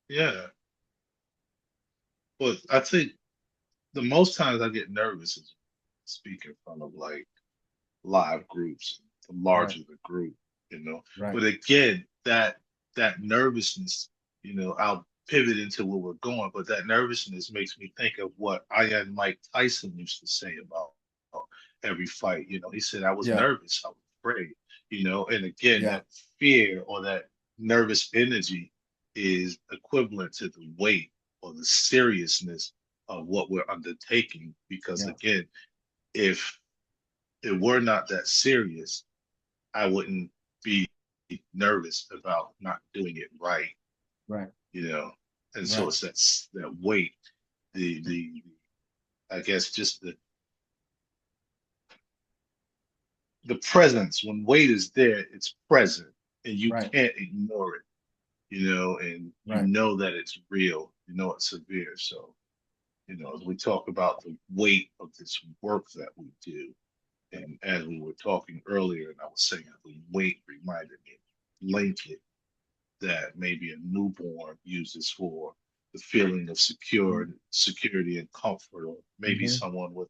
Yeah. But I think the most times I get nervous is speaking in front of like live groups, the Right, larger the group, you know. right. But again, that nervousness, I'll pivot into where we're going, but that nervousness makes me think of what Ian Mike Tyson used to say about every fight. He said, I was Yeah, nervous, I was afraid, and again, yeah, that fear or that nervous energy is equivalent to the weight or the seriousness of what we're undertaking. Because yeah. again, if it were not that serious, I wouldn't be nervous about not doing it right, Right, you know. And so right, it's that weight, the I guess just the presence. When weight is there, it's present, and you right, can't ignore it, and you right. know that it's real, you know it's severe. So, as we talk about the weight of this work that we do, and as we were talking earlier, and I was saying the weight reminded me of blanket that maybe a newborn uses for the feeling of security and comfort, or maybe Mm-hmm. someone with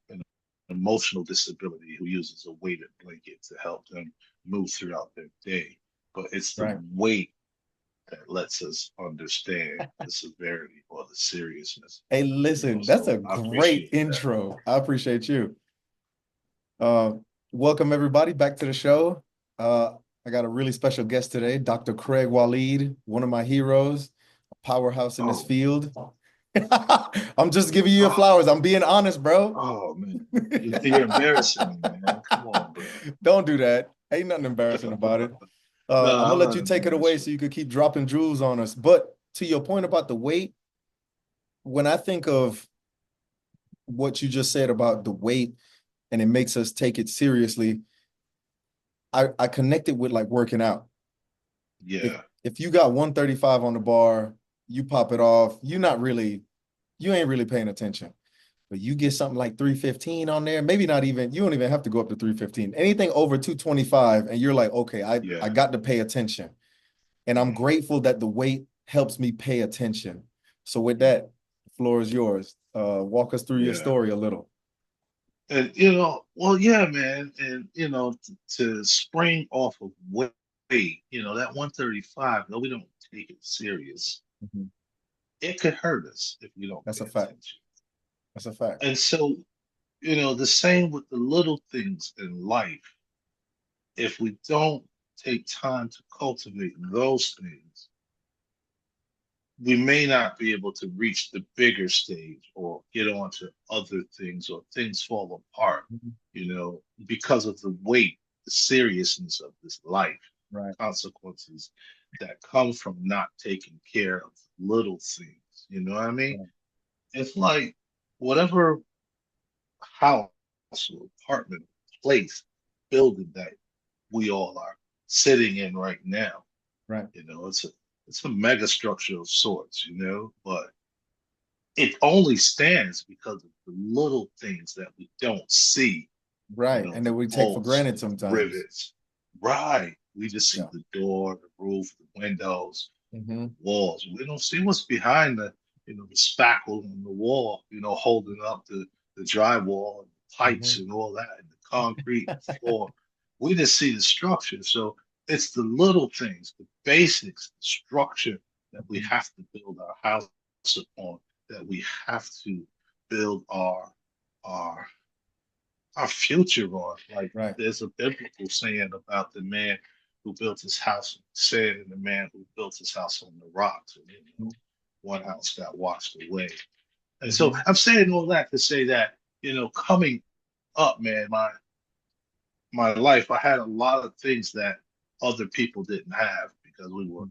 an emotional disability who uses a weighted blanket to help them move throughout their day. But it's the Right. weight that lets us understand the severity or the seriousness. Hey, listen, that's So a I great appreciate that. intro. I appreciate you. Uh, Welcome everybody back to the show. I got a really special guest today, Dr. Craig Waleed, one of my heroes, a powerhouse in this Oh, field. I'm just giving you your oh, flowers. I'm being honest, bro. oh man. You're embarrassing me, man. Come on, bro. Don't do that. Ain't nothing embarrassing about it. No, I'm gonna I'm let not you take it away embarrassed. so you could keep dropping jewels on us. But to your point about the weight, when I think of what you just said about the weight and it makes us take it seriously, I connect it with like working out. If Yeah. if you got 135 on the bar, you pop it off, you ain't really paying attention. But you get something like 315 on there, maybe not even, you don't even have to go up to 315. Anything over 225, and you're like, okay, I Yeah. got to pay attention. And I'm Mhm, grateful that the weight helps me pay attention. So with mhm. that, the floor is yours. Walk us through your Yeah. story a little. And well, yeah, man. And to spring off of weight, that 135, no, we don't take it serious. Mhm. It could hurt us if we don't That's pay a fact. attention. That's a fact. And so, the same with the little things in life. If we don't take time to cultivate those things, we may not be able to reach the bigger stage or get on to other things, or things fall apart, Mhm. because of the weight, the seriousness of this life, Right. consequences that come from not taking care of little things. You know what I mean? Right. It's like whatever house or apartment, place, building that we all are sitting in right now. Right. It's a mega structure of sorts, but it only stands because of the little things that we don't see, Right. And the that we take for bolts, granted the sometimes. rivets. Right. We just see Yeah. the door, the roof, the windows, Hmm. walls. We don't see what's behind the spackle on the wall, holding up the drywall and the pipes Hmm. and all that, and the concrete and the floor. We just see the structure. So it's the little things, the basics, the structure that we have to build our house upon, that we have to build our our future on. Like Right. there's a biblical saying about the man who built his house on the sand and the man who built his house on the rocks. And one house got washed away. And so Hmm. I'm saying all that to say that, coming up, man, my life, I had a lot of things that other people didn't have because we were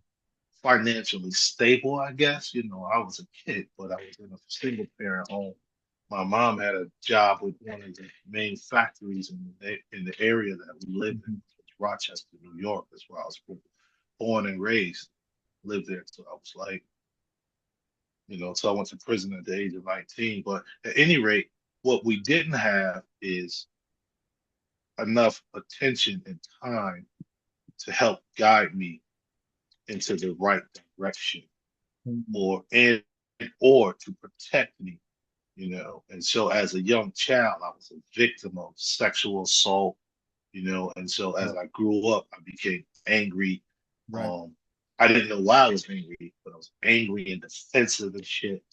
financially stable, I guess. I was a kid, but I was in a single parent home. My mom had a job with one of the main factories in the area that we lived in, Hmm. Rochester, New York. That's where I was born and raised. Lived there until I was like, so I went to prison at the age of 19. But at any rate, what we didn't have is enough attention and time to help guide me into the right direction. and or to protect me, And so as a young child, I was a victim of sexual assault, And so as Yeah. I grew up, I became angry. Right. Um, I didn't know why I was angry, but I was angry and defensive and shit.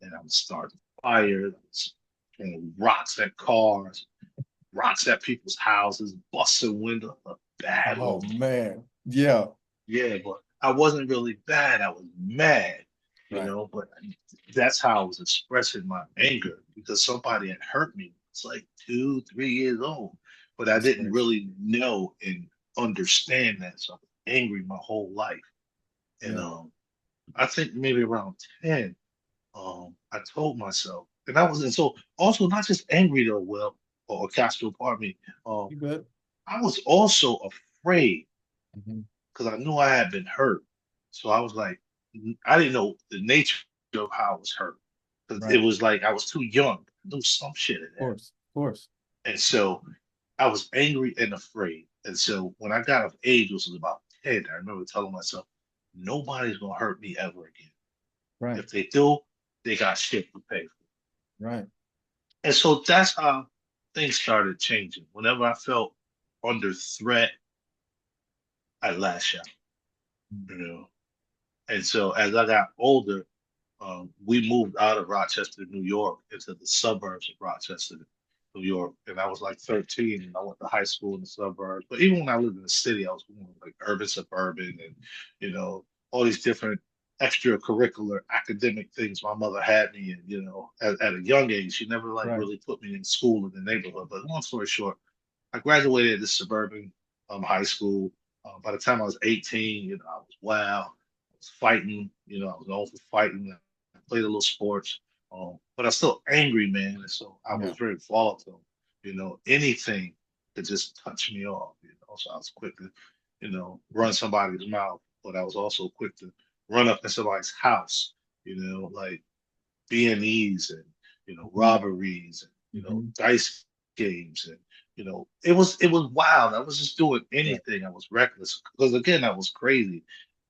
And I was starting fires, I was throwing rocks at cars, rocks at people's houses, busting windows, a bad Oh little man. Yeah. yeah, but I wasn't really bad. I was mad, Right. but that's how I was expressing my anger because somebody had hurt me. It's like 2, 3 years old, but I That's didn't crazy. really know and understand that. So I was angry my whole life. And Yeah. I think maybe around 10, I told myself, and I was, and so also not just angry though, well, or Castro, pardon me. Um, You good? I was also afraid Mhm. because I knew I had been hurt. So I was like, I didn't know the nature of how I was hurt because it Right. Of was like I was too young. I knew some shit in there. course. Of course. And so I was angry and afraid. And so when I got of age, which was about 10, I remember telling myself, nobody's going to hurt me ever again. Right. If they do, they got shit to pay for. Right. And so that's how things started changing. Whenever I felt under threat, I lash out, you know. And so as I got older, we moved out of Rochester, New York, into the suburbs of Rochester, New York. And I was like 13 and I went to high school in the suburbs. But even when I lived in the city, I was going like urban, suburban, and, all these different extracurricular academic things my mother had me in, at a young age. She never like Right. really put me in school in the neighborhood. But long story short, I graduated this suburban high school. By the time I was 18, I was wild. I was fighting. I was known for fighting. I played a little sports, but I was still angry, man. And so I Yeah. was very volatile. Anything could just touch me off. So I was quick to, run somebody's mouth, but I was also quick to run up in somebody's house. Like B&Es and Mhm. robberies and Mhm. dice games and it was wild. I was just doing Right. anything. I was reckless because again I was crazy.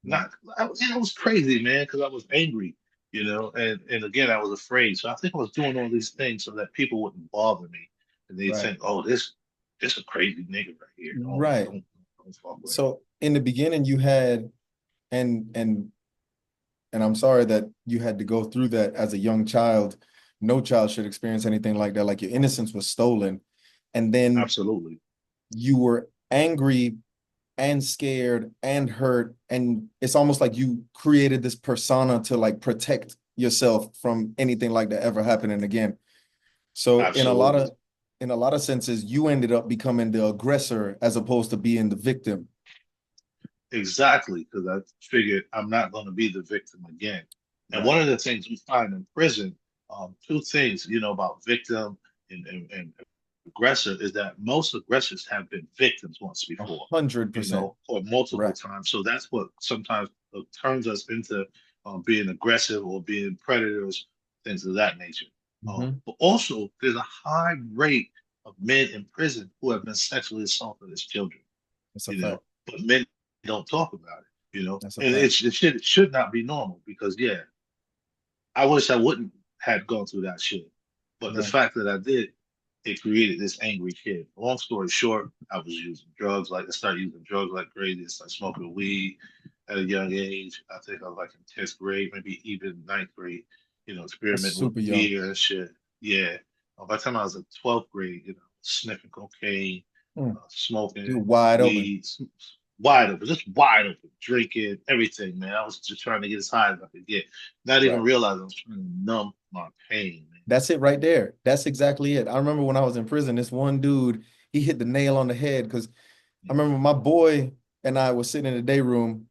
Right. Not I was crazy, man, because I was angry, and again I was afraid. So I think I was doing all these things so that people wouldn't bother me, and they Right. think, oh, this a crazy nigga right here. Don't Right. don't don't fuck with him. So in the beginning you had and and and I'm sorry that you had to go through that as a young child. No child should experience anything like that. Like your innocence was stolen. And then Absolutely. you were angry and scared and hurt. And it's almost like you created this persona to like protect yourself from anything like that ever happening again. So Absolutely. in a lot of senses, you ended up becoming the aggressor as opposed to being the victim. Exactly, because I figured I'm not going to be the victim again. And Right. one of the things we find in prison, two things, about victim and aggressor is that most aggressors have been victims once A before, 100%. or multiple Right. times. So that's what sometimes turns us into being aggressive or being predators, things of that nature. Mhm. But also, there's a high rate of men in prison who have been sexually assaulted as children, That's a fact. but men don't talk about it, That's a and fact. it should not be normal because yeah, I wish I wouldn't have gone through that shit. But the Right. fact that I did, it created this angry kid. Long story short, I was using drugs. Like I started using drugs like crazy. I started smoking weed at a young age. I think I was like in 10th grade, maybe even ninth grade. That's Experimenting with super young. beer and shit. Yeah. By the time I was in 12th grade, sniffing cocaine, Mm. You're smoking wide open. weed, wide open, just wide open, drinking, everything, man. I was just trying to get as high as I could get, not even Right. realizing I was trying to numb my pain, man. That's it right there. That's exactly it. I remember when I was in prison, this one dude, he hit the nail on the head because I remember my boy and I was sitting in the day room.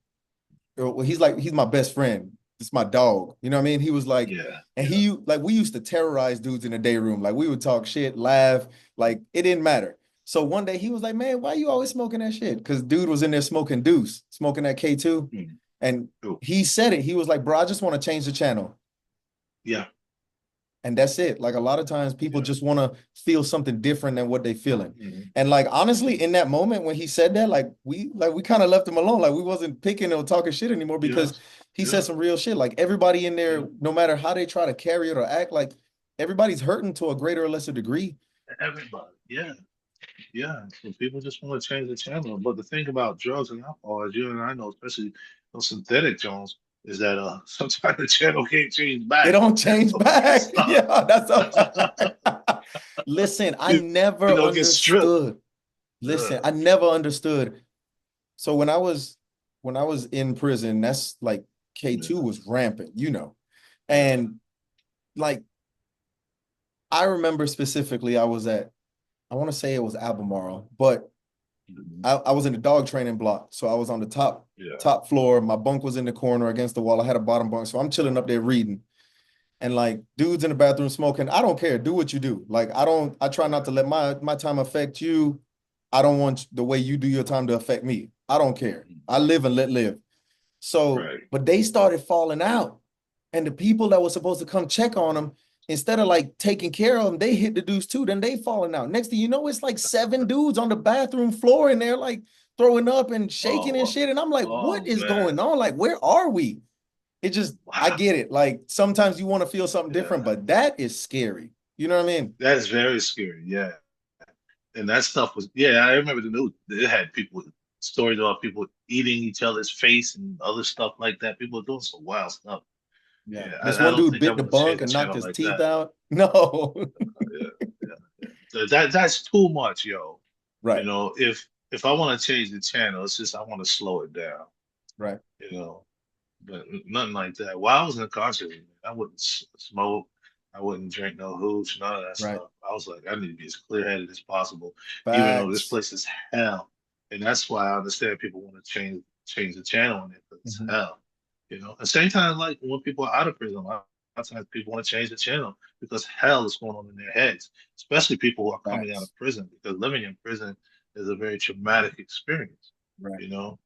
Well, he's my best friend. It's my dog. You know what I mean? He was like, Yeah, and yeah, he like we used to terrorize dudes in the day room. Like we would talk shit, laugh, like it didn't matter. So one day he was like, "Man, why you always smoking that shit?" Because dude was in there smoking deuce, smoking that K2. mm, And cool. he said it. He was like, "Bro, I just want to change the channel." Yeah, And that's it. Like a lot of times people yeah, just want to feel something different than what they feeling. mhm, And like honestly, mhm. in that moment when he said that, like we kind of left him alone. Like we wasn't picking or talking shit ananymore Yeah, because he said Yeah, some real shit. Like everybody in yeah. there, no matter how they try to carry it or act, like everybody's hurting to a greater or lesser degree. Everybody. Yeah, yeah. So people just want to change the channel. But the thing about drugs and alcohol, as you and I know, especially those synthetic Jones, is that sometimes the channel can't change It back. don't That's change what makes it back. stop. Yeah, that's a listen, I you, never you know, get stripped. understood. Yeah, Listen, I never understood. So when I was in prison, that's like K2 yeah, was rampant, you know. yeah. And like I remember specifically I was at, I want to say it was Albemarle, but Mhm. I was in the dog training block. So I was on the top Yeah. top floor. My bunk was in the corner against the wall. I had a bottom bunk. So I'm chilling up there reading. And like dudes in the bathroom smoking. I don't care. Do what you do. Like I try not to Right. let my time affect you. I don't want the way you do your time to affect me. I don't care. I Mhm. live and let live. So, Right. but they started falling out. And the people that were supposed to come check on them, instead of like taking care of them, they hit the dudes too. Then they falling out. Next thing you know, it's like 7 dudes on the bathroom floor and they're like throwing up and shaking and Oh, shit. And I'm like, what oh is man. going on? Like, where are we? It just, I Wow. get it. Like sometimes you want to feel something different, Yeah. but that is scary. You know what I mean? That's very scary. Yeah. And that stuff was, yeah, I remember the news. It had people, stories about people eating each other's face and other stuff like that. People were doing some wild stuff. Yeah. Yeah. This I one don't dude think I bit the want to change bunk the and knocked channel his like teeth that. out. No. Yeah. Yeah. Yeah. That's too much, yo. You Right. know, if I want to change the channel, it's just I want to slow it down, Right. you know. But nothing like that. While I was incarcerated, I wouldn't smoke. I wouldn't drink no hooch, none of that Right. stuff. I was like, I need to be as clear-headed as possible, even though this Facts. place is hell. And that's why I understand people want to change the channel in it because it's Mhm. hell. You know, at the same time, like when people are out of prison, a lot of times people want to change the channel because hell is going on in their heads, especially people who are coming out Facts. of prison because living in prison is a very traumatic experience, Right. you know.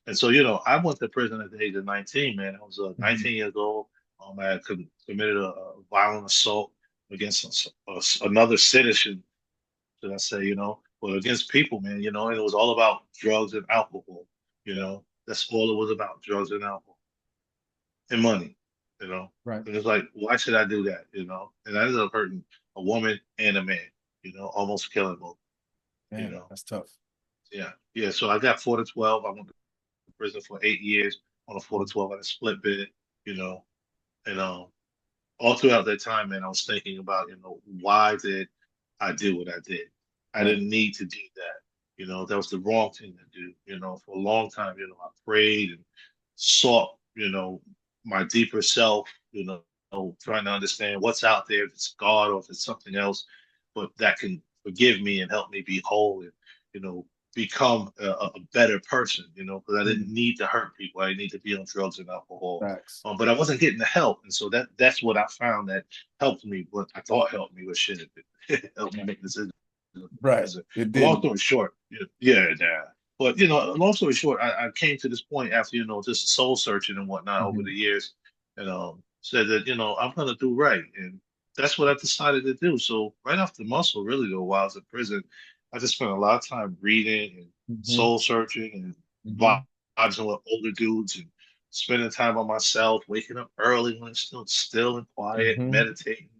And so, I went to prison at the age of 19, man. I was Mhm. 19 years old. I had committed a violent assault against another citizen, should I say, but against people, man, and it was all about drugs and alcohol, that's all it was about, drugs and alcohol and money, you know. Right. And it's like, why should I do that, And I ended up hurting a woman and a man, almost killing both, you Man, know. that's tough. Yeah. Yeah. So I got 4 to 12. I went prison for 8 years on a 4 to 12 at a split bid, you know, and all throughout that time, man, I was thinking about, why did I do what I did? I Right. didn't need to do that. That was the wrong thing to do. For a long time, I prayed and sought, my deeper self, trying to understand what's out there, if it's God or if it's something else, but that can forgive me and help me be whole and, you know, become a better person, because I didn't Mm. need to hurt people. I didn't need to be on drugs and alcohol. Facts. But I wasn't getting the help, and so that's what I found that helped me. What I thought helped me was shit. It helped me Right. make decisions. Right. It Long didn't. story short, yeah, yeah. But long story short, I came to this point after just soul searching and whatnot over Mhm. the years, and said that I'm gonna do right, and that's what I decided to do. So right after muscle, really though, while I was in prison, I just spent a lot of time reading and Mhm. soul searching and Mhm. vibing with older dudes and spending time on myself, waking up early when it's still and quiet, Mhm. meditating,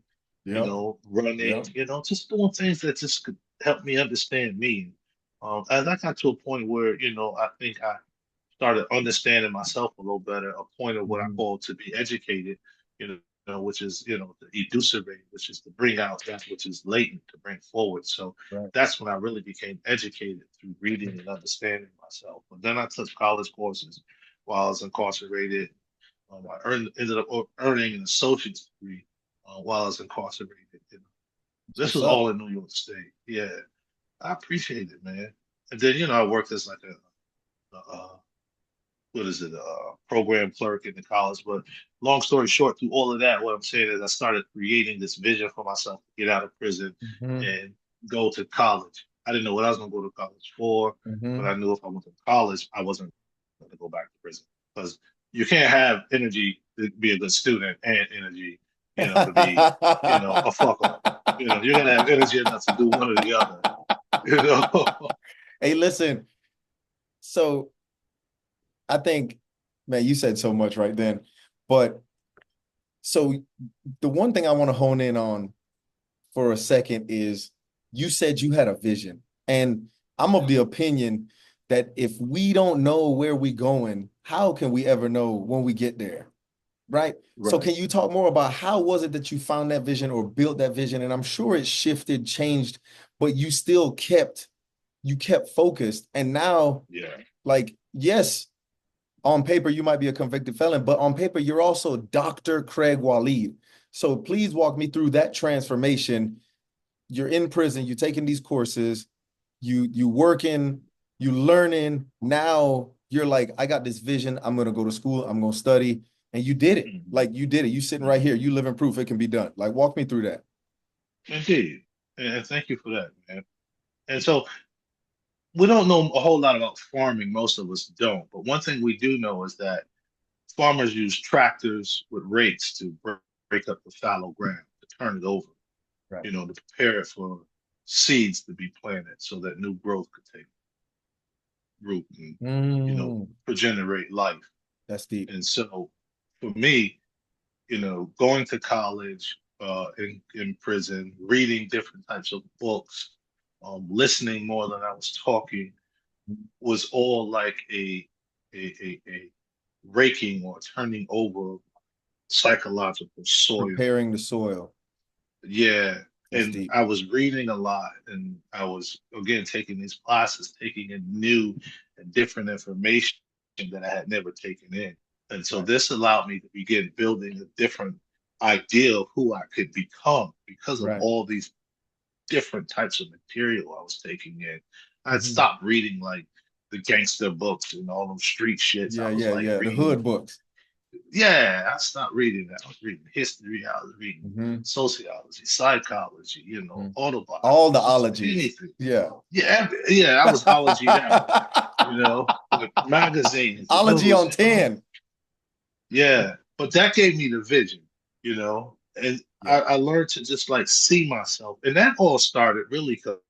Yep. running, Yep. just doing things that just could help me understand me. As I got to a point where, I think I started understanding myself a little better, a point of what I Mhm. call to be educated, which is, to elucidate, which is to bring out that which is latent, to bring forward. So Right. that's when I really became educated through reading and understanding myself. But then I took college courses while I was incarcerated. Ended up earning an associate's degree while I was incarcerated. That's This what's was up. all in New York State. Yeah, I appreciate it, man. And then, I worked as like a what is it, program clerk in the college. But long story short, through all of that, what I'm saying is I started creating this vision for myself to get out of prison Mhm. and go to college. I didn't know what I was going to go to college for, but I Mhm. knew if I went to college, I wasn't going to go back to prison because you can't have energy to be a good student and energy, to be, a fuck up. You're going to have energy enough to do one or the other, you know? Hey, listen. So I think Man, you said so much right then. But so the one thing I want to hone in on for a second is you said you had a vision. And I'm of the opinion that if we don't know where we're going, how can we ever know when we get there? Right. So Right. can you talk more about how was it that you found that vision or built that vision? And I'm sure it shifted, changed, but you still kept focused. And now, Yeah. like, yes, on paper, you might be a convicted felon, but on paper, you're also Dr. Craig Waleed. So please walk me through that transformation. You're in prison, you're taking these courses, you working, you learning. Now you're like, I got this vision. I'm gonna go to school, I'm gonna study. And you did it. Mhm. Like you did it. You sitting right Mhm. here, you living proof it can be done. Like walk me through that. Indeed. And thank you for that, man. And so we don't know a whole lot about farming. Most of us don't. But one thing we do know is that farmers use tractors with rakes to break up the fallow ground, to turn it over, Right. to prepare it for seeds to be planted so that new growth could take root and, Mm, regenerate life. that's deep. And so for me, going to college, in prison, reading different types of books, listening more than I was talking was all like a raking or turning over psychological soil. Preparing the soil. Yeah. That's And deep. I was reading a lot and I was again taking these classes, taking in new and different information that I had never taken in. And so Right. this allowed me to begin building a different idea of who I could become because of Right. all these different types of material I was taking in. I'd Mhm. stopped reading like the gangster books and all them street shits. Yeah, I was yeah, like yeah. The reading, hood books. yeah, I stopped reading that. I was reading history, I was reading Mhm. sociology, psychology, Mhm. All the autobiographies, ologies. anything. Yeah. Yeah, yeah, I was ologied out, like magazines, the Ology news, on 10. yeah. But that gave me the vision, and Yeah. I learned to just like see myself. And that all started really because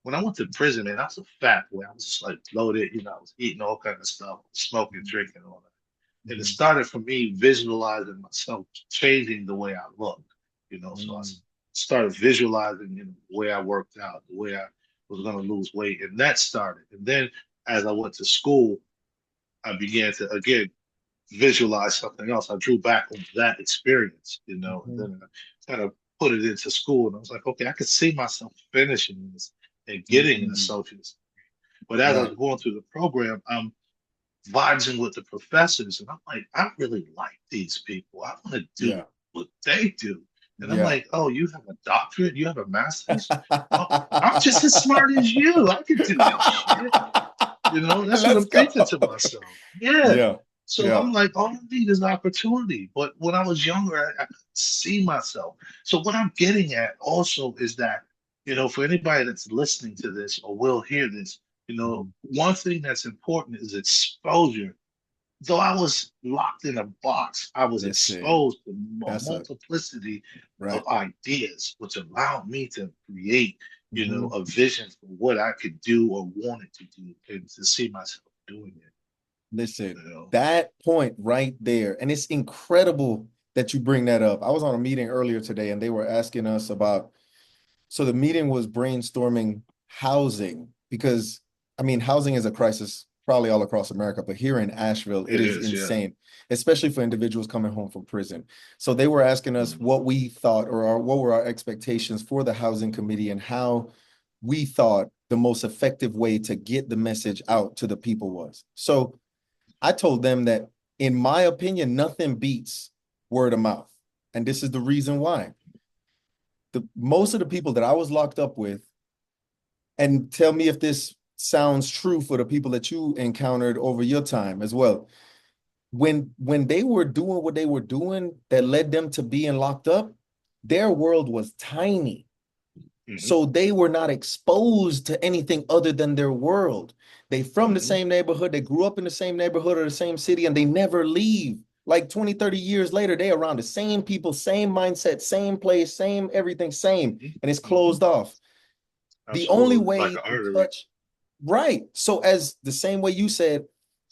when I went to prison, man, I was a fat boy. I was just like bloated, I was eating all kind of stuff, smoking, drinking, all that. And it Mhm. started for me visualizing myself changing the way I looked, So I Mhm. started visualizing, the way I worked out, the way I was going to lose weight. And that started. And then as I went to school, I began to, again, visualize something else. I drew back on that experience, and Mhm. then I kind of put it into school. And I was like, okay, I could see myself finishing this and getting an Mhm. associate's. But as I Right. was going through the program, I'm vibing with the professors, and I'm like, I really like these people. I want to do Yeah. what they do. And I'm Yeah. like, oh, you have a doctorate, you have a master's. Well, I'm just as smart as you. I could do this shit. That's what Let's I'm thinking go. to myself. Yeah. Yeah. So Yeah. I'm like, all I need is opportunity. But when I was younger, I could see myself. So what I'm getting at also is that, for anybody that's listening to this or will hear this, Mhm. one thing that's important is exposure. Though I was locked in a box, I was Listen, exposed to a that's a multiplicity right. of ideas, which allowed me to create, Mhm. a vision for what I could do or wanted to do and to see myself doing it, Listen, you know. that point right there, and it's incredible that you bring that up. I was on a meeting earlier today and they were asking us about, so the meeting was brainstorming housing because, I mean, housing is a crisis probably all across America, but here in Asheville, it It is is, yeah. insane, especially for individuals coming home from prison. So they were asking us Mhm. what we thought or what were our expectations for the housing committee and how we thought the most effective way to get the message out to the people was. So I told them that, in my opinion, nothing beats word of mouth. And this is the reason why. The most of the people that I was locked up with, and tell me if this sounds true for the people that you encountered over your time as well. When they were doing what they were doing that led them to being locked up, their world was tiny. Mhm. So they were not exposed to anything other than their world. They from the Mhm. same neighborhood, they grew up in the same neighborhood or the same city, and they never leave. Like 20, 30 years later, they around the same people, same mindset, same place, same everything, same, Mhm. and it's Mhm. closed off. The only Absolutely, like way an to artery. touch, right. So as the same way you said,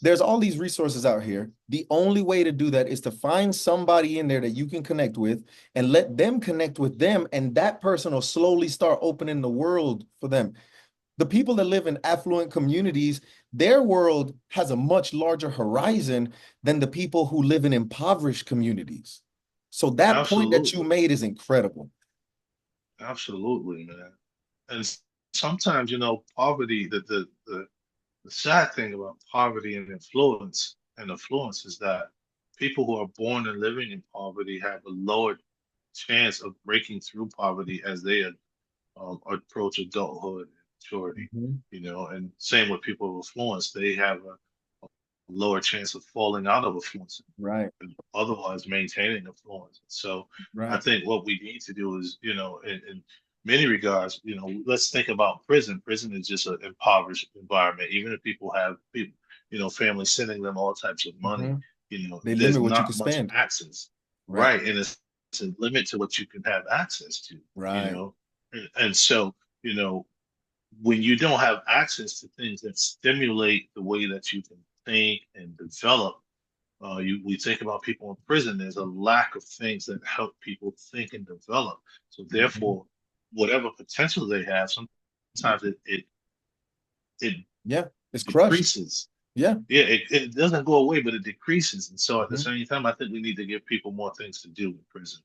there's all these resources out here. The only way to do that is to find somebody in there that you can connect with and let them connect with them. And that person will slowly start opening the world for them. The people that live in affluent communities, their world has a much larger horizon than the people who live in impoverished communities. So that point that you Absolutely. made is incredible. Absolutely, man. And sometimes, poverty, the sad thing about poverty and affluence is that people who are born and living in poverty have a lower chance of breaking through poverty as they approach adulthood and maturity, Mhm. and same with people with affluence, they have a lower chance of falling out of affluence Right, and otherwise maintaining affluence. So I right. think what we need to do is, in many regards, let's think about prison. Prison is just an impoverished environment. Even if people have people, families sending them all types of money, Mhm. They there's limit what you can not much spend. access, Right, right? And it's a limit to what you can have access to, you right. know. And so, when you don't have access to things that stimulate the way that you can think and develop, we think about people in prison, there's a lack of things that help people think and develop. So Mhm. therefore, whatever potential they have, sometimes it Yeah, it's crushed. decreases. Yeah. Yeah, it doesn't go away, but it decreases. And so at the Mhm. same time, I think we need to give people more things to do in prison,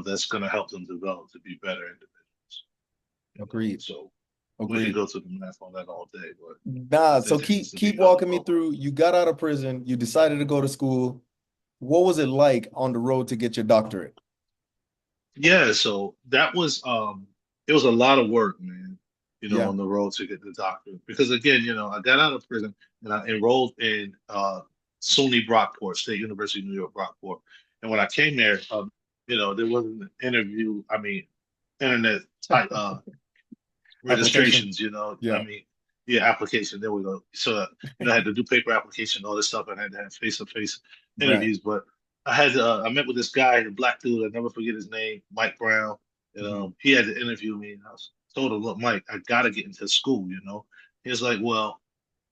that's going to help them develop to be better individuals. Agreed. So we can Agreed. go to the math on that all day, but I Nah, so think there needs keep to be keep another walking me program. through. You got out of prison, you decided to go to school. What was it like on the road to get your doctorate? Yeah, so that was it was a lot of work, man, Yeah. on the road to get the doctorate. Because again, I got out of prison and I enrolled in SUNY Brockport, State University of New York, Brockport. And when I came there, there wasn't an interview, I mean, internet type Application. registrations, I Yeah. mean, yeah, application, there we go. So, I had to do paper application, all this stuff, and I had to have face-to-face Right. interviews. But I met with this guy, a black dude, I never forget his name, Mike Brown. And Mhm. he had to interview me, and told him, look, Mike, I gotta get into school. He was like, well,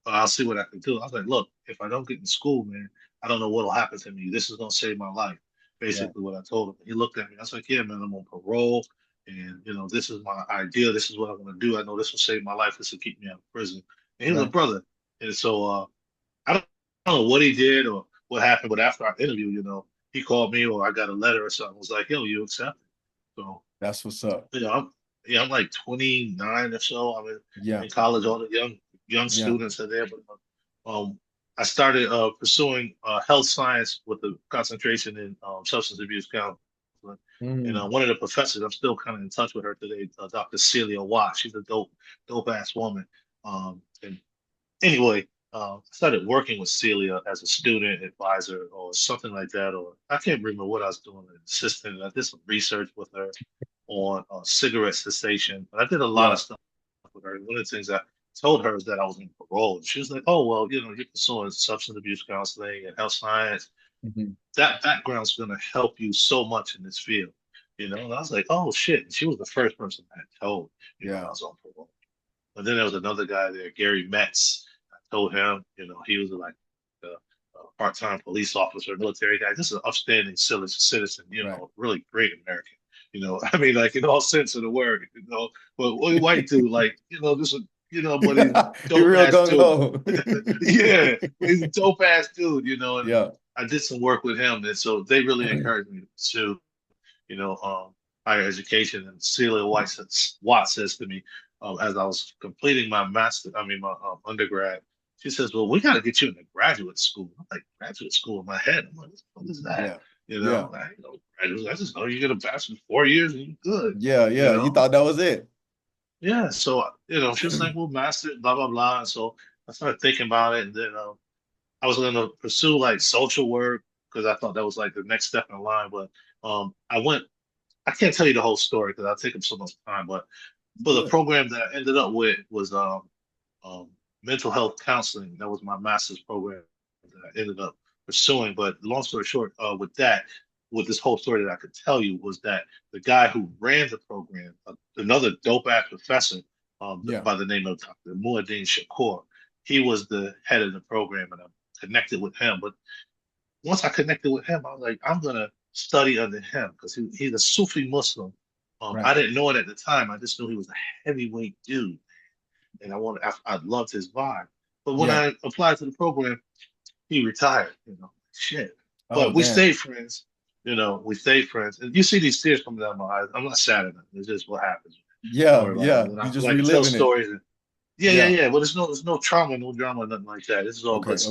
I'll see what I can do. I was like, look, if I don't get in school, man, I don't know what'll happen to me. This is gonna save my life. Right. Basically, what I told him. He looked at me. I was like, yeah, man, I'm on parole, and this is my idea. This is what I'm gonna do. I know this will save my life. This will keep me out of prison. And he was a Right. brother, and so I don't know what he did or what happened, but after our interview, he called me or I got a letter or something. Was like, yo, you accepted. So That's what's up. I'm like 29 or so. I'm Yeah. in college. All the young Yeah. students are there, but I started pursuing health science with a concentration in substance abuse counseling. And Mm. one of the professors, I'm still kind of in touch with her today, Dr. Celia Watt. She's a dope ass woman. And anyway, I started working with Celia as a student advisor or something like that, or I can't remember what I was doing, an assistant. I did some research with her on cigarette cessation, but I did a lot Yeah. of stuff with her. One of the things I told her is that I was in parole. And she was like, "Oh well, you're pursuing substance abuse counseling and health science. Mhm. That background's going to help you so much in this field." And I was like, "Oh shit!" And she was the first person I had told, I Yeah. was on parole. But then there was another guy there, Gary Metz. I told him, he was like a part-time police officer, military guy. This is an upstanding citizen, Right. really great American. I mean, like in all sense of the word, but white dude, like, this is, but he's You're dope real ass gung dude. ho. Yeah, he's a dope ass dude. And Yeah. I did some work with him, and so they really encouraged me to pursue you know, higher education. And Watt says to me, as I was completing my my undergrad, she says, "Well, we got to get you into graduate school." I'm like, graduate school in my head. I'm like, what is that? Yeah. Yeah. Graduate. I just know you get a bachelor's 4 years and you're good. Yeah. You Yeah. You know, thought that was it. yeah. So she was like, "Well, master, blah blah blah." And so I started thinking about it, and then I was going to pursue like social work because I thought that was like the next step in line. But I went I can't tell you the whole story because I'll take up so much time. But for the Good. program that I ended up with was um, mental health counseling. That was my master's program that I ended up pursuing. But long story short, with this whole story that I could tell you was that the guy who ran the program, another dope ass professor Yeah. by the name of Dr. Muad'Din Shakur, he was the head of the program, and connected with him. But once I connected with him, I was like, I'm gonna study under him because he's a Sufi Muslim. Right. I didn't know it at the time. I just knew he was a heavyweight dude, and I loved his vibe. But when Yeah. I applied to the program, he retired. Shit. Oh, But we damn. stayed friends. We stayed friends. And you see these tears coming down my eyes. I'm not sad at them. It's just what happens. Don't Yeah. worry about it. Yeah. And You I just like to tell reliving it. stories. Yeah, yeah, Yeah. yeah. But there's no trauma, no drama, nothing like that. This is all good Okay. Okay.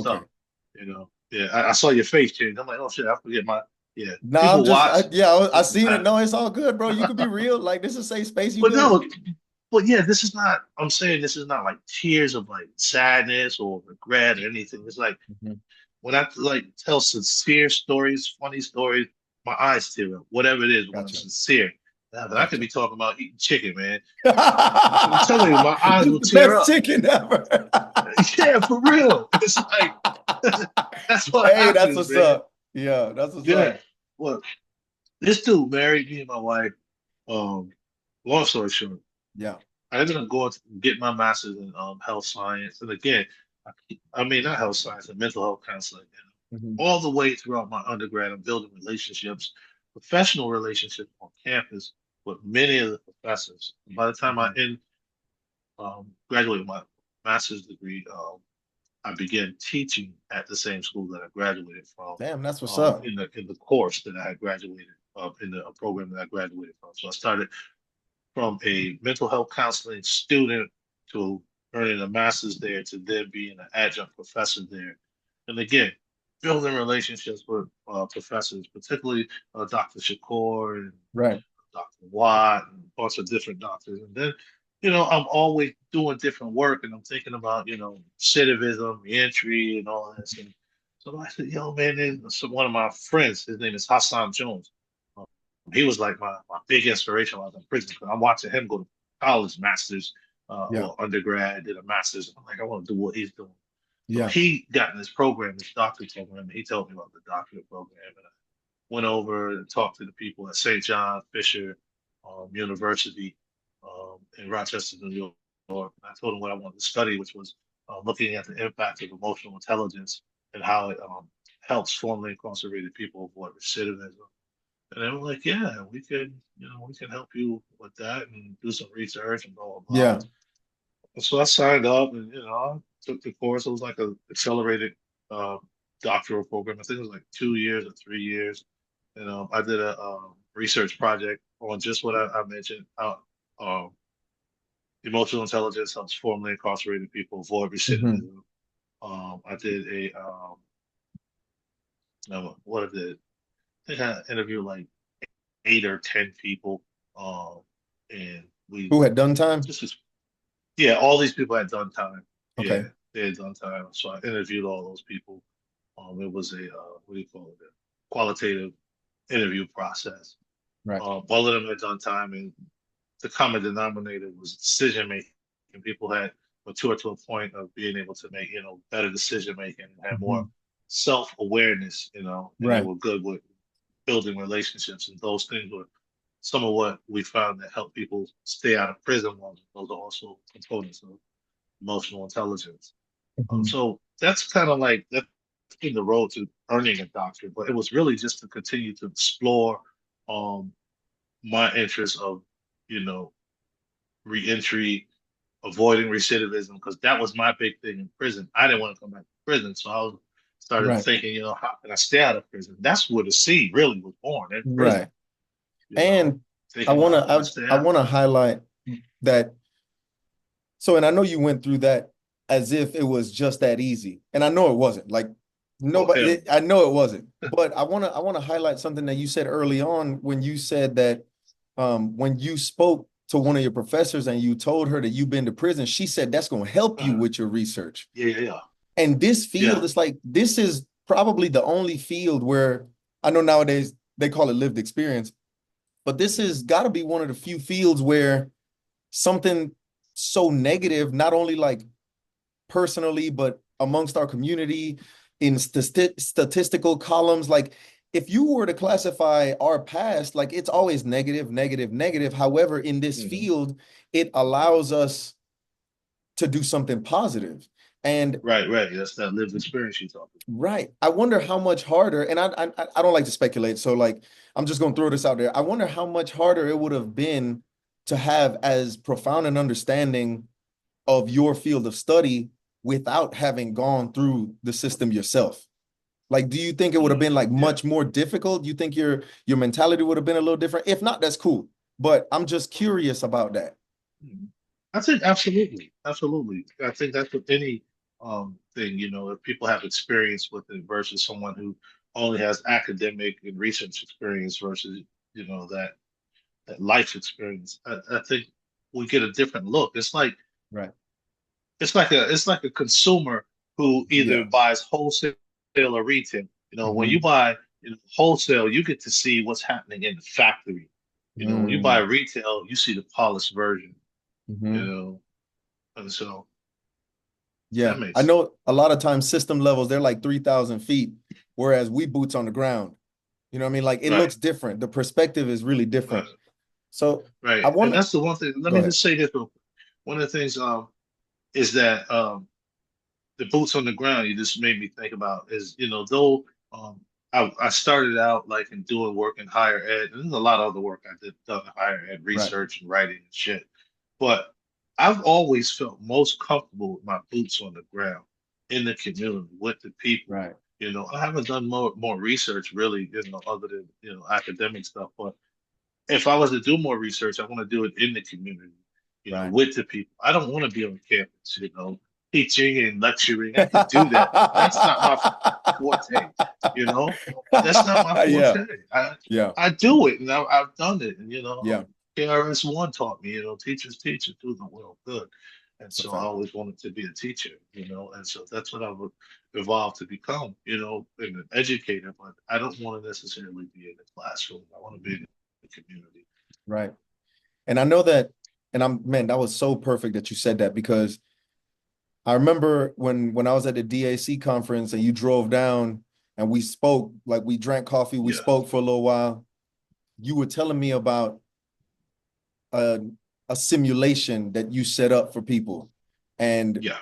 stuff. Yeah. I saw your face change. I'm like, oh shit, I forget my yeah. No, I'm People just, watch. I This is seen it. bad. No, it's all good, bro. You could be real. Like, this is a safe space. You But good. no, but yeah, this is not. I'm saying this is not like tears of like sadness or regret or anything. It's like Mhm. when I like tell sincere stories, funny stories, my eyes tear up. Whatever it is, when I'm Gotcha. sincere. Now, but I could Gotcha. be talking about eating chicken, man. I'm telling you, my eyes This is will the tear best up. chicken ever. Yeah, for real. It's like that's what Hey, that's happens, what's man. up. Yeah, that's what's Yeah. up. Well, this dude married me and my wife. Um, Long story short, Yeah. I ended up going to get my master's in health science, and again, I mean not health science, and mental health counseling. Mhm. All the way throughout my undergrad, I'm building relationships, professional relationships on campus with many of the professors. And by the time I Mhm. graduated my master's degree, I began teaching at the same school that I graduated from, Damn, that's what's up. in the course that I had graduated, in the program that I graduated from. So I started from a mental health counseling student to earning a master's there to then being an adjunct professor there. And again, building relationships with professors, particularly Dr. Shakur and Right. Dr. Watt and a bunch of different doctors. And then, I'm always doing different work and I'm thinking about, recidivism, reentry, and all this. And so I said, yo, man, one of my friends, his name is Hassan Jones. He was like my big inspiration while I was in prison. I'm watching him go to college, masters, Yeah. or undergrad, did a master's. I'm like, I want to do what he's doing. So Yeah. he got in this program, this doctorate program, and he told me about the doctorate program. And I went over and talked to the people at St. John Fisher University in Rochester, New York. I told them what I wanted to study, which was looking at the impact of emotional intelligence and how it helps formerly incarcerated people avoid recidivism. And they were like, yeah, we can help you with that and do some research and blah, blah, blah. Yeah. And so I signed up and, I took the course. It was like a accelerated uh, doctoral program. I think it was like 2 years or 3 years. And I did a research project on just what I mentioned. Um, Emotional intelligence helps formerly incarcerated people avoid Mhm. recidivism. I did what I did. I think I interviewed like 8 or 10 people, um, and we Who had done time? just yeah, all these people had done time. Yeah, Okay. they had done time. So I interviewed all those people. It was a what do you call it? A qualitative interview process. Right. All of them had done time, and the common denominator was decision making. And people had matured to a point of being able to make better decision making and have more Mhm. self awareness. And they Right. were good with building relationships, and those things were some of what we found that help people stay out of prison. Those are also components of emotional intelligence. Mhm. So that's kind of like that's been the road to earning a doctorate, but it was really just to continue to explore um, my interest of, you know, reentry, avoiding recidivism, because that was my big thing in prison. I didn't want to come back to prison, so started Right. thinking, how can I stay out of prison? That's where the seed really was born in prison. Right. You know, And I thinking wanna about how can I stay I out. wanna highlight that. So, and I know you went through that as if it was just that easy. And I know it wasn't. Like Oh hell, I know it wasn't. But I want to highlight something that you said early on when you said that when you spoke to one of your professors and you told her that you've been to prison, she said that's going to help you with your research. yeah, yeah, yeah, And this field yeah. is like this is probably the only field where I know nowadays they call it lived experience, but this has got to be one of the few fields where something so negative, not only like personally, but amongst our community in statistical columns. Like, if you were to classify our past, like it's always negative, negative, negative. However, in this Hmm. field, it allows us to do something positive. And Right, right. That's that lived experience you talking right, I wonder how much harder, and I don't like to speculate, so like I'm just gonna throw this out there. I wonder how much harder it would have been to have as profound an understanding of your field of study without having gone through the system yourself. Like, do you think it would have been like Yeah. much more difficult? Do you think your mentality would have been a little different? If not, that's cool. But I'm just curious about that. Mhm. I think absolutely, absolutely. I think that's with any thing, if people have experience with it versus someone who only has academic and research experience versus, that life experience. I think we get a different look. Right. It's like a consumer who either Yeah. buys wholesale or retail. When you Hmm. buy wholesale, you get to see what's happening in the factory. When you buy Mm. retail, you see the polished version. You Hmm. know, and so Yeah. that I makes know a lot of times system levels, they're like 3,000 feet, whereas we boots on the ground. You know what I mean? Like it right, looks different. The perspective is really right, different. So I right. And want to that's the one thing. Let go me ahead. just say this real quick. One of the things is that the boots on the ground you just made me think about is though I started out like in doing work in higher ed, and there's a lot of other work I done in higher ed, Right. research and writing and shit, but I've always felt most comfortable with my boots on the ground in the community with the people. Right. I haven't done more research really, other than academic stuff, but if I was to do more research, I want to do it in the community, Right. with the people. I don't want to be on campus, teaching and lecturing. I could do that, but that's not my forte, you know? That's not my Yeah. forte. I Yeah. I do it and I've done it. And Yeah. KRS-One taught me, teachers teach and do the world good. And It's a so I fact. always wanted to be a teacher, and so that's what I've evolved to become, an educator, but I don't want to necessarily be in the classroom. I want to be in the community. Right. And I know that, and man, that was so perfect that you said that because I remember when I was at the DAC conference and you drove down and we spoke, like we drank coffee, we Yeah, spoke for a little while. You were telling me about a, a simulation that you set up for people and yeah,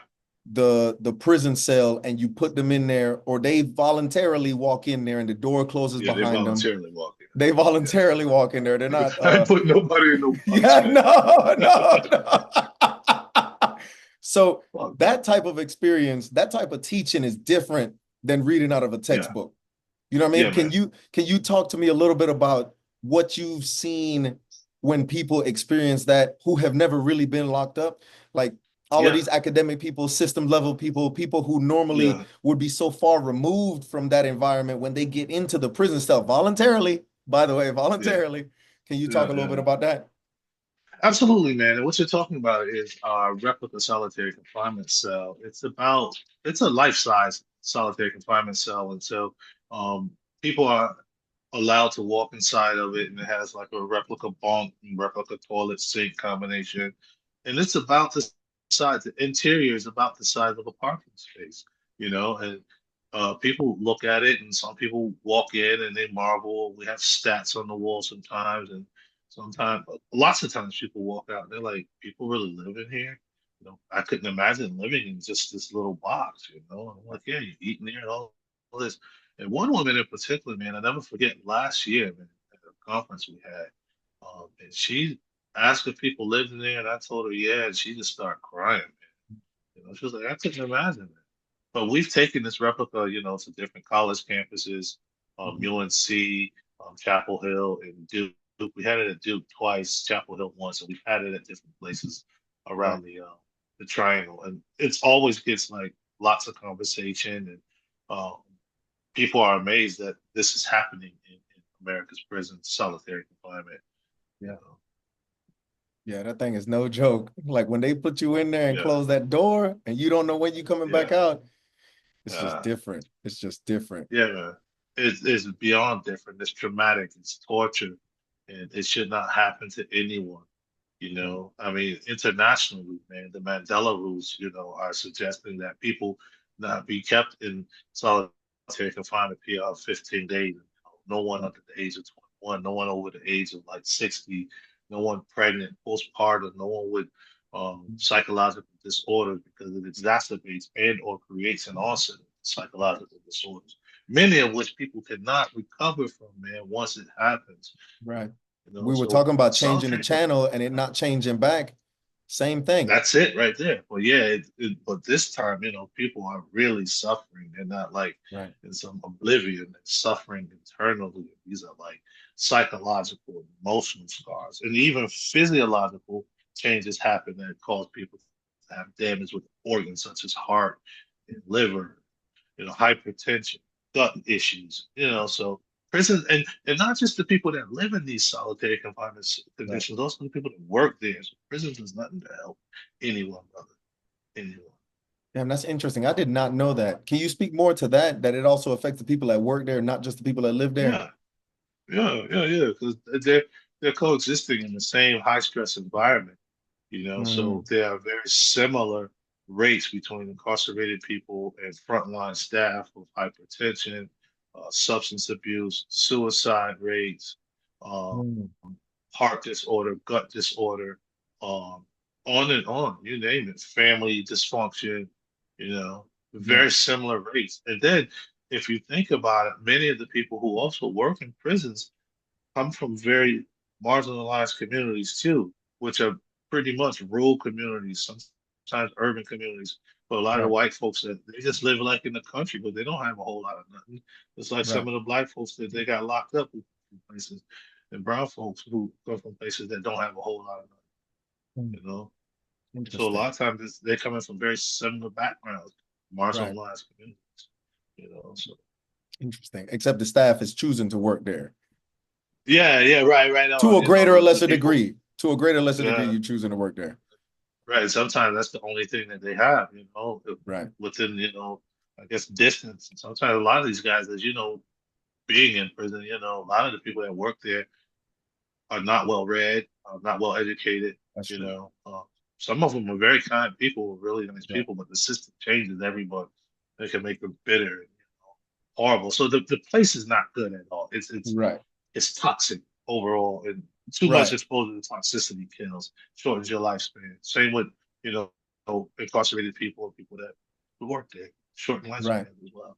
the prison cell and you put them in there or they voluntarily walk in there and the door closes yeah. They behind them. voluntarily walk in. They Yes. voluntarily walk in there. They're not I ain't put nobody in no box, yeah, man. no. So Fuck no. that type of experience, that type of teaching is different than reading out of a Yeah, textbook. You know what I mean? yeah, Can man. you talk to me a little bit about what you've seen when people experience that who have never really been locked up? Like all of Yeah, these academic people, system level people, people who normally yeah, would be so far removed from that environment when they get into the prison cell voluntarily, by the way, yeah, voluntarily. Can you talk yeah, a little bit yeah. about that? Absolutely, man. And what you're talking about is our replica solitary confinement cell. It's a life-size solitary confinement cell, and so people are allowed to walk inside of it, and it has like a replica bunk and replica toilet sink combination, and it's about the size. The interior is about the size of a parking space, and people look at it, and some people walk in and they marvel. We have stats on the wall sometimes, and sometimes, lots of times, people walk out and they're like, "People really live in here." I couldn't imagine living in just this little box. I'm like, "Yeah, you eat in there and all this." And one woman in particular, man, I never forget last year, man, at a conference we had, and she asked if people lived in there, and I told her, yeah, and she just started crying, man. She was like, I couldn't imagine that. But we've taken this replica, to different college campuses, Mhm. UNC, Chapel Hill, and Duke. We had it at Duke twice, Chapel Hill once, and we've had it at different places Right. around the triangle, and it's always gets like lots of conversation, and people are amazed that this is happening in America's prison, solitary confinement. You Yeah. know, Yeah, that thing is no joke. Like when they put you in there and yeah, close that door and you don't know when you're coming back yeah, out, it's just uh, different. It's just different. yeah, man. It's beyond different. It's traumatic. It's torture, and it should not happen to anyone. Right. I mean, internationally, man, the Mandela rules, are suggesting that people not be kept in solitary confinement beyond 15 days. No one Right. under the age of 21, no one over the age of like 60, no one pregnant, postpartum, no one with psychological disorders because it exacerbates and or creates an onset of psychological disorders, many of which people cannot recover from, man, once it happens. Right. You know, We were so talking about some changing the people, channel and it not changing back. Same thing. that's it right there. But yeah, but this time, people are really suffering. They're not like Right. in some oblivion. They're suffering internally. These are like psychological, emotional scars, and even physiological changes happen that cause people to have damage with organs such as heart and liver, hypertension, gut issues, so prisons and not just the people that live in these solitary confinement Right. conditions, also the people that work there. So prisons is nothing to help anyone, brother. Anyone. Damn, that's interesting. I did not know that. Can you speak more to that? That it also affects the people that work there, not just the people that live there? Yeah, yeah. Because they're coexisting in the same high stress environment, so Mm, there are very similar rates between incarcerated people and frontline staff of hypertension, substance abuse, suicide rates, uh, mm, heart disorder, gut disorder, um, on and on, you name it, family dysfunction, yeah. very similar rates. And then if you think about it, many of the people who also work in prisons come from very marginalized communities too, which are pretty much rural communities, sometimes urban communities. But a lot of the Right. white folks that they just live like in the country, but they don't have a whole lot of nothing. It's like Right. some of the black folks that they got locked up in places, and brown folks who come from places that don't have a whole lot of Mm, nothing. So a interesting. lot of times they're coming from very similar backgrounds, Right. marginalized communities. So Interesting. Except the staff is choosing to work there yeah, right to on. a greater or The lesser people. degree. To a greater or lesser degree, Yeah. you're choosing to work there. Right. Sometimes that's the only thing that they have, Right. within, I guess distance. And sometimes a lot of these guys, as being in prison, a lot of the people that work there are not well read, not well educated, That's you true. know. Some of them are very kind people, really nice Yeah. people, but the system changes everyone. They can make them bitter and horrible. So the place is not good at all. Right. It's toxic overall, and too much Right. exposure to toxicity kills, shortens your lifespan. Same with you know incarcerated people and people that work there, shorten Right. lifespan as well.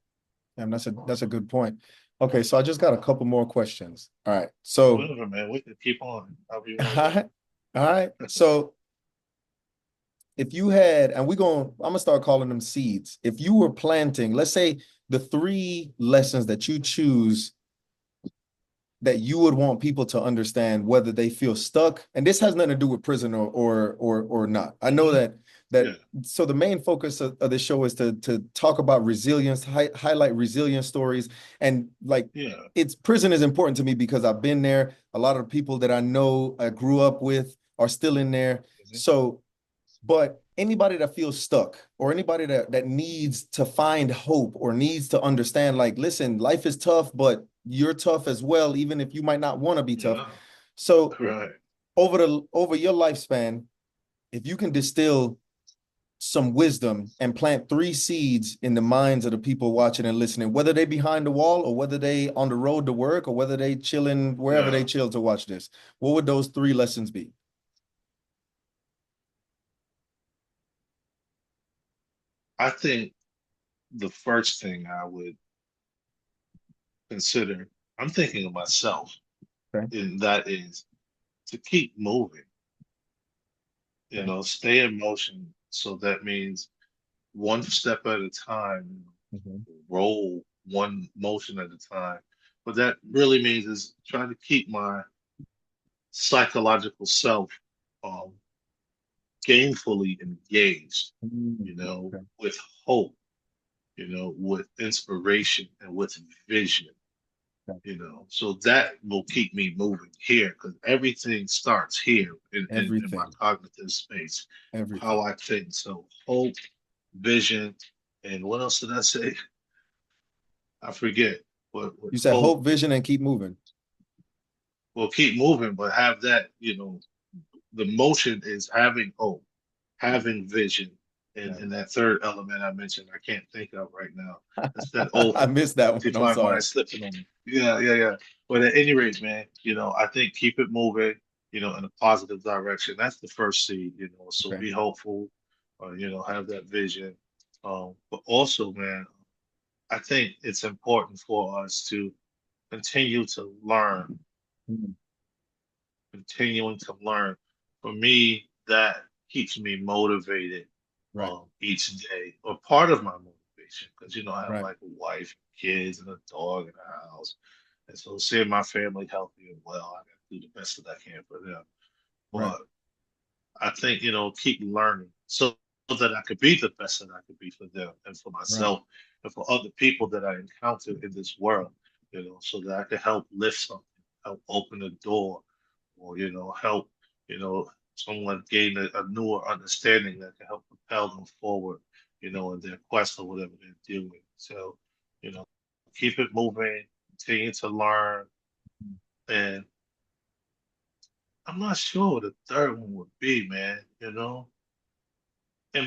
And that's a good point. Okay, so I just got a couple more questions. All right. So, Whatever, man. We can keep on. However you all want to go. right. All right. So if you had, and I'm gonna start calling them seeds. If you were planting, let's say the three lessons that you choose that you would want people to understand whether they feel stuck, and this has nothing to do with prison or not. I know Hmm. that Yeah, so the main focus of the show is to talk about resilience, highlight resilience stories, and like yeah. it's prison is important to me because I've been there. A lot of the people that I know I grew up with are still in there. Mhm. So but anybody that feels stuck or anybody that needs to find hope or needs to understand, like, listen, life is tough, but you're tough as well, even if you might not want to be tough. Yeah. So Right. over your lifespan, if you can distill some wisdom and plant three seeds in the minds of the people watching and listening, whether they behind the wall or whether they on the road to work or whether they chilling wherever they Yeah. chill to watch this, what would those three lessons be? I think the first thing I would consider, I'm thinking of myself, Okay. and that is to keep moving. Okay. Stay in motion. So that means one step at a time, Mhm. roll one motion at a time. What that really means is trying to keep my psychological self um, gainfully engaged, Okay. with hope, with inspiration and with vision. Okay. So that will keep me moving here because everything starts here in my Everything. cognitive space, how Everything. I think. So hope, vision, and what else did I say? I forget. What You said hope hope, vision, and keep moving. will keep moving, but have that, the motion is having hope, having vision, Yeah. and that third element I mentioned, I can't think of right now. That's that old I missed that one. I'm defined mind sorry. slipping on me. Yeah. But at any rate, man, I think keep it moving. in a positive direction. That's the first seed, so Okay. be hopeful, have that vision. But also, man, I think it's important for us to continue to learn, Mhm. continuing to learn. For me, that keeps me motivated Right. each day, or part of my motivation, because I have Right. like a wife, kids, and a dog in the house, and so seeing my family healthy and well, I got to do the best that I can for them. Right. But I think, keep learning so that I could be the best that I could be for them and for Right. myself and for other people that I encounter in this world, so that I could help lift something, help open a door, or, help, you know, someone gain a newer understanding that can help propel them forward, in their quest or whatever they're doing. So, you know, keep it moving, continue to learn. And I'm not sure what the third one would be, man. And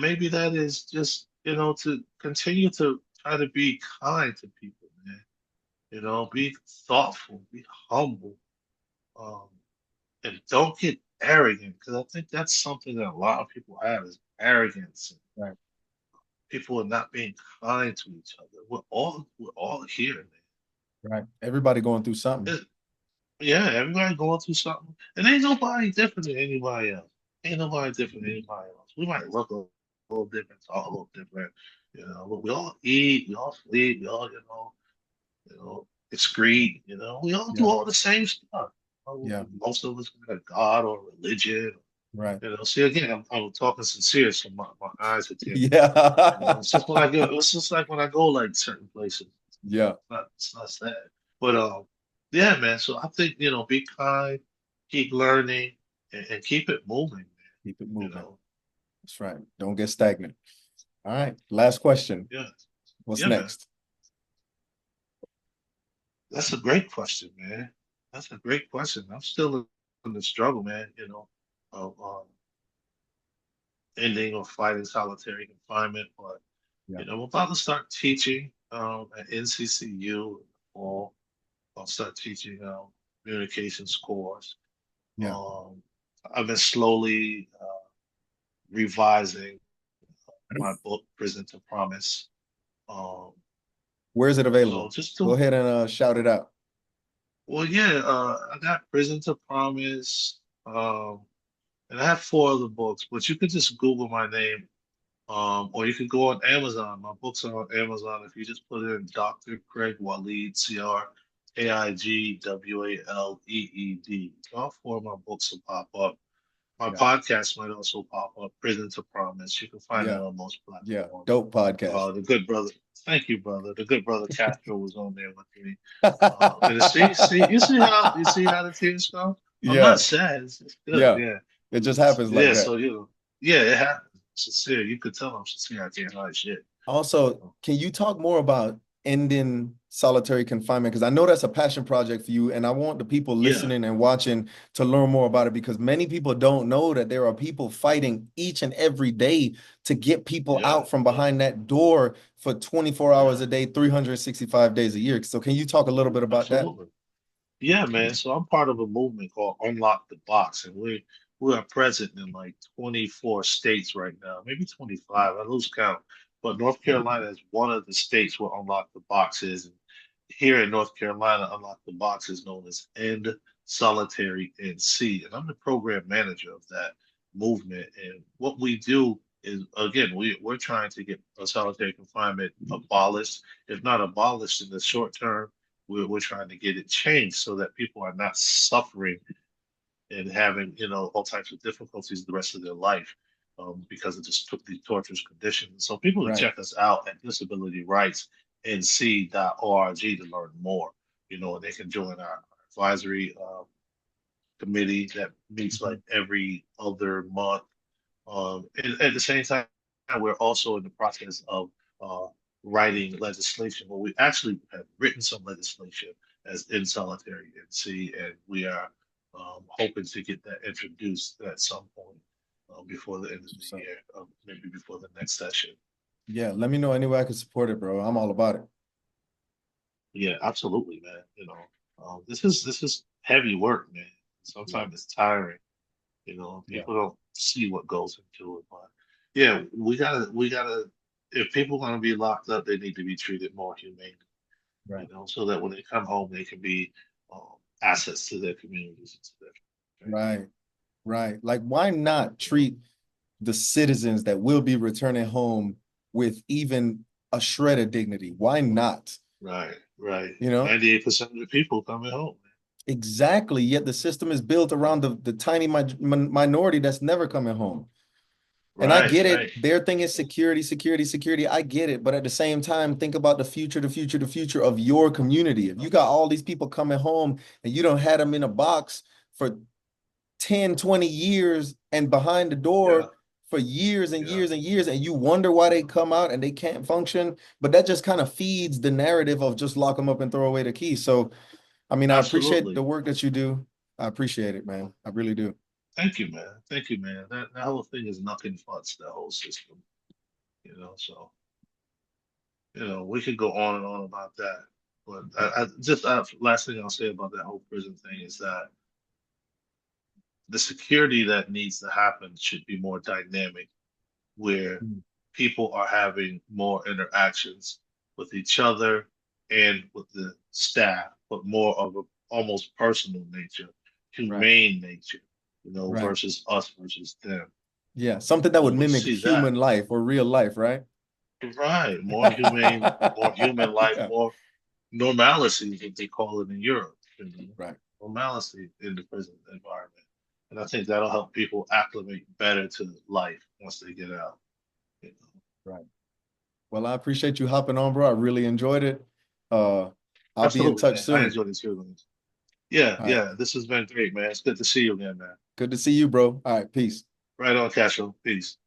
maybe that is just, to continue to try to be kind to people, man. Be thoughtful, be humble, um, and don't get arrogant, because I think that's something that a lot of people have is arrogance. And Right. people are not being kind to each other. We're all here, man. Right. Everybody going through something. Yeah, everybody going through something, and ain't nobody different than anybody else. Ain't nobody different than anybody else. We might look a little different, talk a little different, but we all eat, we all sleep, we all, excrete, we all do Yeah. all the same stuff. Yeah. Most of us got a God or religion. Right. See, again, I'm talking sincere, so my eyes are teary. Yeah. It's just when I go, it's just like when I go like certain places. Yeah. It's not sad. But yeah, man. So I think, be kind, keep learning, and keep it moving, man. Keep it You moving. know. That's right. Don't get stagnant. All right. Last question. Yeah. What's Yeah, man. next? That's a great question, man. That's a great question. I'm still in the struggle, man, of ending or fighting solitary confinement. But, Yeah. I'm about to start teaching at NCCU, or I'll start teaching communications course. Yeah. Um, I've been slowly revising my book, Prison to Promise. Um, Where is it so available? just Go to, ahead and shout it out. well, yeah, I got Prison to Promise, and I have four other books, but you could just Google my name, or you could go on Amazon. My books are on Amazon. If you just put in Dr. Craig Waleed, CraigWaleed, all four of my books will pop up. My Yeah. podcast might also pop up, Prison to Promise. You can find it Yeah. on most Yeah. platforms. Dope podcast. The good brother, thank you, brother. The good brother Castro was on there with me. And see, you see how the teams go. I'm not Yeah. sad. It's good. Yeah. Yeah, It just happens like yeah. that. So yeah, it happens. Sincere. You could tell I'm sincere. I can't hide shit. Also, can you talk more about ending solitary confinement? Because I know that's a passion project for you, and I want the people Yeah, listening and watching to learn more about it because many people don't know that there are people fighting each and every day to get people yeah, out from yeah, behind that door for 24 hours yeah. a day, 365 days a year. So can you talk a little bit about that? Absolutely. Yeah, man. So I'm part of a movement called Unlock the Box, and we are present in like 24 states right now, maybe 25. I lose count. But North Carolina is one of the states where Unlock the Box is. And here in North Carolina, Unlock the Box is known as End Solitary NC, and I'm the program manager of that movement. And what we do is, again, we're trying to get solitary confinement abolished, if not abolished in the short term. We're trying to get it changed so that people are not suffering and having, all types of difficulties the rest of their life, because of just took these torturous conditions. So people can Right. check us out at disabilityrightsnc.org to learn more, and they can join our advisory committee that meets like Mhm. every other month. And at the same time, we're also in the process of uh, writing legislation. Well, we actually have written some legislation as in solitary NC, and we are hoping to get that introduced at some point before the end of the So, year, maybe before the next session. yeah, let me know any way I can support it, bro. I'm all about it. Yeah, absolutely, man. This is heavy work, man. Yeah. Sometimes it's tiring. Yeah. People don't see what goes into it, but yeah, we gotta. If people want to be locked up, they need to be treated more humanely. Right. So that when they come home, they can be assets to their communities and to their family. Right. Right. Like, why not treat the citizens that will be returning home with even a shred of dignity? Why not? Right, right. You know? 98% of the people coming home. Exactly. Yet the system is built around the tiny minority that's never coming home. And I Right, get it. right. Their thing is security, security, security. I get it. But at the same time, think about the future, the future, the future of your community. If you got all these people coming home and you don't have them in a box for 10, 20 years and behind the Yeah, door for years and yeah. years and years, and you wonder why they come out and they can't function. But that just kind of feeds the narrative of just lock them up and throw away the key. So, I mean, I appreciate the Absolutely. work that you do. I appreciate it, man. I really do. Thank you, man. Thank you, man. That whole thing is nothing futs the whole system. So we could go on and on about that. But last thing I'll say about that whole prison thing is that the security that needs to happen should be more dynamic, where Mm. people are having more interactions with each other and with the staff, but more of a almost personal nature, Right, humane nature, right. versus us versus them. Yeah, something that would When we mimic see that, human life or real life, right? right, more humane, more human life, Yeah, more normalcy, as they call it in Europe, right, normalcy in the prison environment. And I think that'll help people acclimate better to life once they get out. You know. right. Well, I appreciate you hopping on, bro. I really enjoyed it. Uh, I'll be in Absolutely, touch man. I soon. enjoyed this too. Yeah, All right. yeah. This has been great, man. It's good to see you again, man. Good to see you, bro. All right, peace. Right on, Castro. Peace.